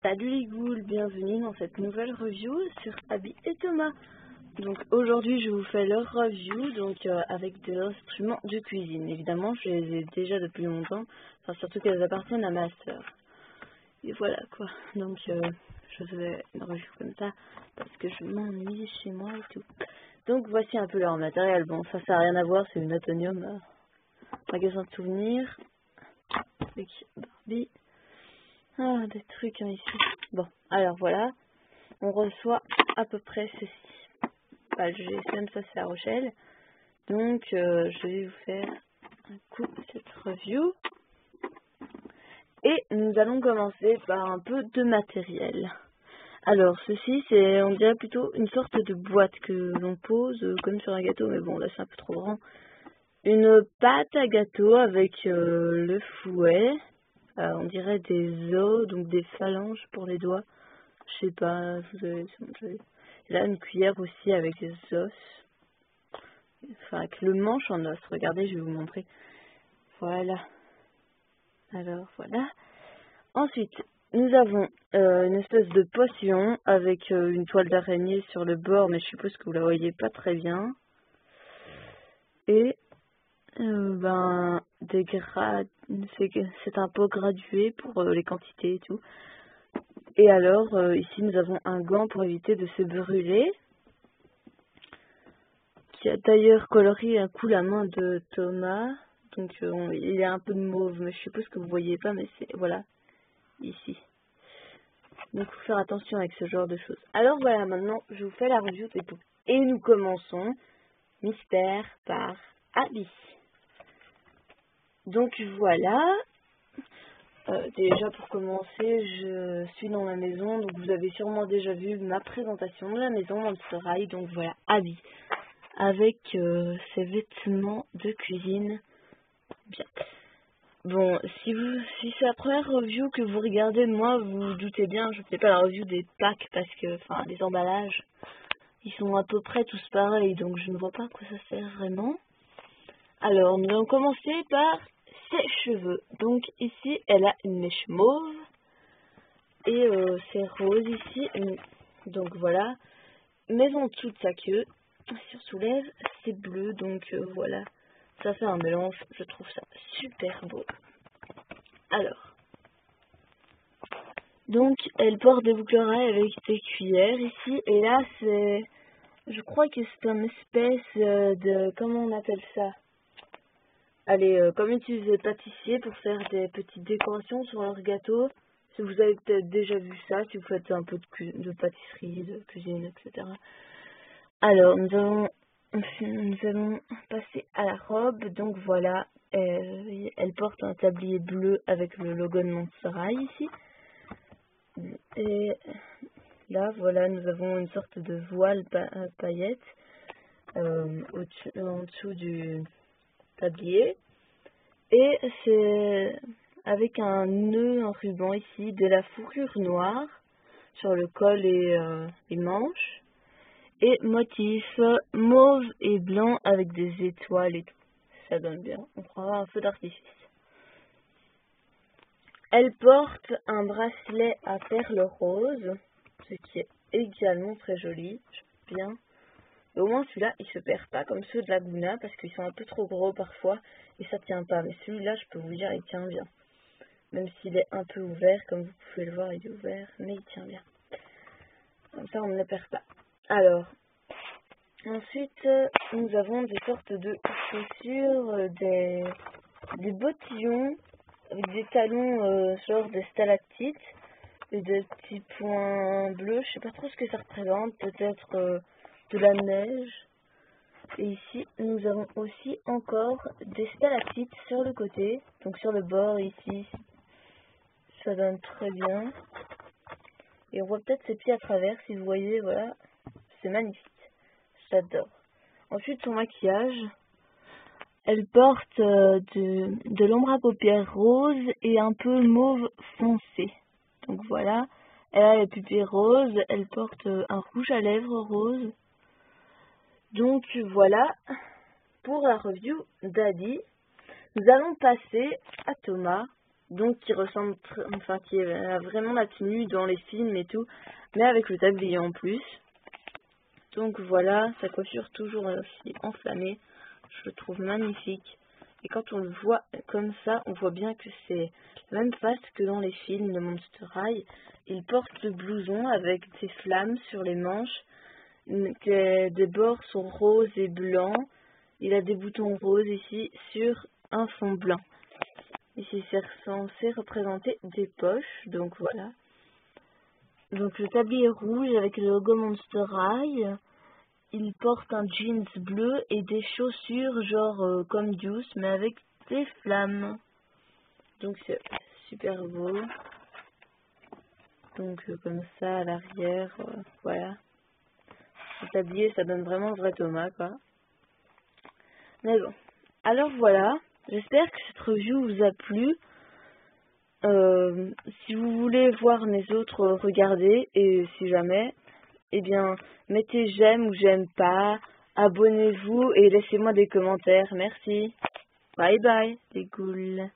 Salut les ghouls, bienvenue dans cette nouvelle review sur Abby et Thomas. Donc aujourd'hui je vous fais leur review avec des instruments de cuisine. Évidemment je les ai déjà depuis longtemps, enfin surtout qu'elles appartiennent à ma soeur. Et voilà quoi, donc je fais une review comme ça parce que je m'ennuie chez moi et tout. Donc voici un peu leur matériel. Bon ça n'a rien à voir, c'est une Atonium magasin de souvenirs avec Barbie. Ah, des trucs ici. Bon, alors voilà, on reçoit à peu près ceci. Bah, le GSM, ça c'est La Rochelle. Donc, je vais vous faire un coup de cette review. Et nous allons commencer par un peu de matériel. Alors, ceci, c'est, on dirait plutôt une sorte de boîte que l'on pose comme sur un gâteau. Mais bon, là c'est un peu trop grand. Une pâte à gâteau avec le fouet. On dirait des os, donc des phalanges pour les doigts. Je sais pas, vous avez... Là, une cuillère aussi avec des os. Enfin, avec le manche en os. Regardez, je vais vous montrer. Voilà. Alors, voilà. Ensuite, nous avons une espèce de potion avec une toile d'araignée sur le bord, mais je suppose que vous la voyez pas très bien. Et, des grades... C'est un pot gradué pour les quantités et tout. Et alors, ici, nous avons un gant pour éviter de se brûler, qui a d'ailleurs colorié un coup la main de Thomas. Donc, il y a un peu de mauve, mais je suppose que vous voyez pas, mais c'est, voilà, ici. Donc, il faut faire attention avec ce genre de choses. Alors, voilà, maintenant, je vous fais la review des poupées. Et nous commençons, mystère par Abby. Donc, voilà. Déjà pour commencer, je suis dans la maison, donc vous avez sûrement déjà vu ma présentation de la maison Montserrat. Donc voilà, Abby, avec ses vêtements de cuisine. Bien. Bon, si c'est la première review que vous regardez de moi, vous vous doutez bien, je ne fais pas la review des packs parce que, enfin, les emballages, ils sont à peu près tous pareils, donc je ne vois pas à quoi ça sert vraiment. Alors, nous allons commencer par ses cheveux. Donc ici, elle a une mèche mauve et c'est rose ici. Donc voilà. Mais en dessous de sa queue, si on soulève, c'est bleu. Donc voilà. Ça fait un mélange. Je trouve ça super beau. Alors. Donc, elle porte des boucles d'oreilles avec des cuillères ici. Et là, c'est... Je crois que c'est une espèce de... Comment on appelle ça? Allez, comme utilisent les pâtissiers pour faire des petites décorations sur leur gâteau. Si vous avez peut-être déjà vu ça, si vous faites un peu de pâtisserie, de cuisine, etc. Alors, nous allons passer à la robe. Donc voilà, elle porte un tablier bleu avec le logo de Montserrat ici. Et là, voilà, nous avons une sorte de voile paillette en dessous du tablier. Et c'est avec un nœud en ruban ici, de la fourrure noire sur le col et les manches. Et motif mauve et blanc avec des étoiles et tout. Ça donne bien. On croira un feu d'artifice. Elle porte un bracelet à perles roses, ce qui est également très joli. J'aime bien. Et au moins celui-là, il se perd pas comme ceux de la Laguna parce qu'ils sont un peu trop gros parfois et ça tient pas. Mais celui-là, je peux vous dire, il tient bien. Même s'il est un peu ouvert, comme vous pouvez le voir, il est ouvert, mais il tient bien. Comme ça, on ne le perd pas. Alors, ensuite, nous avons des sortes de chaussures, des bottillons avec des talons genre des stalactites et des petits points bleus. Je sais pas trop ce que ça représente, peut-être de la neige. Et ici, nous avons aussi encore des stalactites sur le côté, donc sur le bord ici. Ça donne très bien. Et on voit peut-être ses pieds à travers, si vous voyez, voilà. C'est magnifique. J'adore. Ensuite, son maquillage. Elle porte de l'ombre à paupières rose et un peu mauve foncé. Donc voilà. Elle a les pupilles roses. Elle porte un rouge à lèvres rose. Donc voilà pour la review d'Adi. Nous allons passer à Thomas. donc qui ressemble, qui a vraiment la tenue dans les films et tout, mais avec le tablier en plus. Donc voilà, sa coiffure toujours aussi enflammée, je le trouve magnifique. Et quand on le voit comme ça, on voit bien que c'est la même face que dans les films de Monster High. Il porte le blouson avec des flammes sur les manches, des bords sont roses et blancs. Il a des boutons roses ici sur un fond blanc. Ici c'est censé représenter des poches, donc voilà. Donc le tablier rouge avec le logo Monster High. Il porte un jeans bleu et des chaussures genre comme Juice mais avec des flammes. Donc c'est super beau. Donc comme ça à l'arrière, voilà. Le tablier ça donne vraiment le vrai Thomas quoi. Mais bon. Alors voilà. J'espère que cette review vous a plu. Si vous voulez voir mes autres, regardez. Et si jamais, eh bien, mettez j'aime ou j'aime pas. Abonnez-vous et laissez-moi des commentaires. Merci. Bye bye, les ghouls.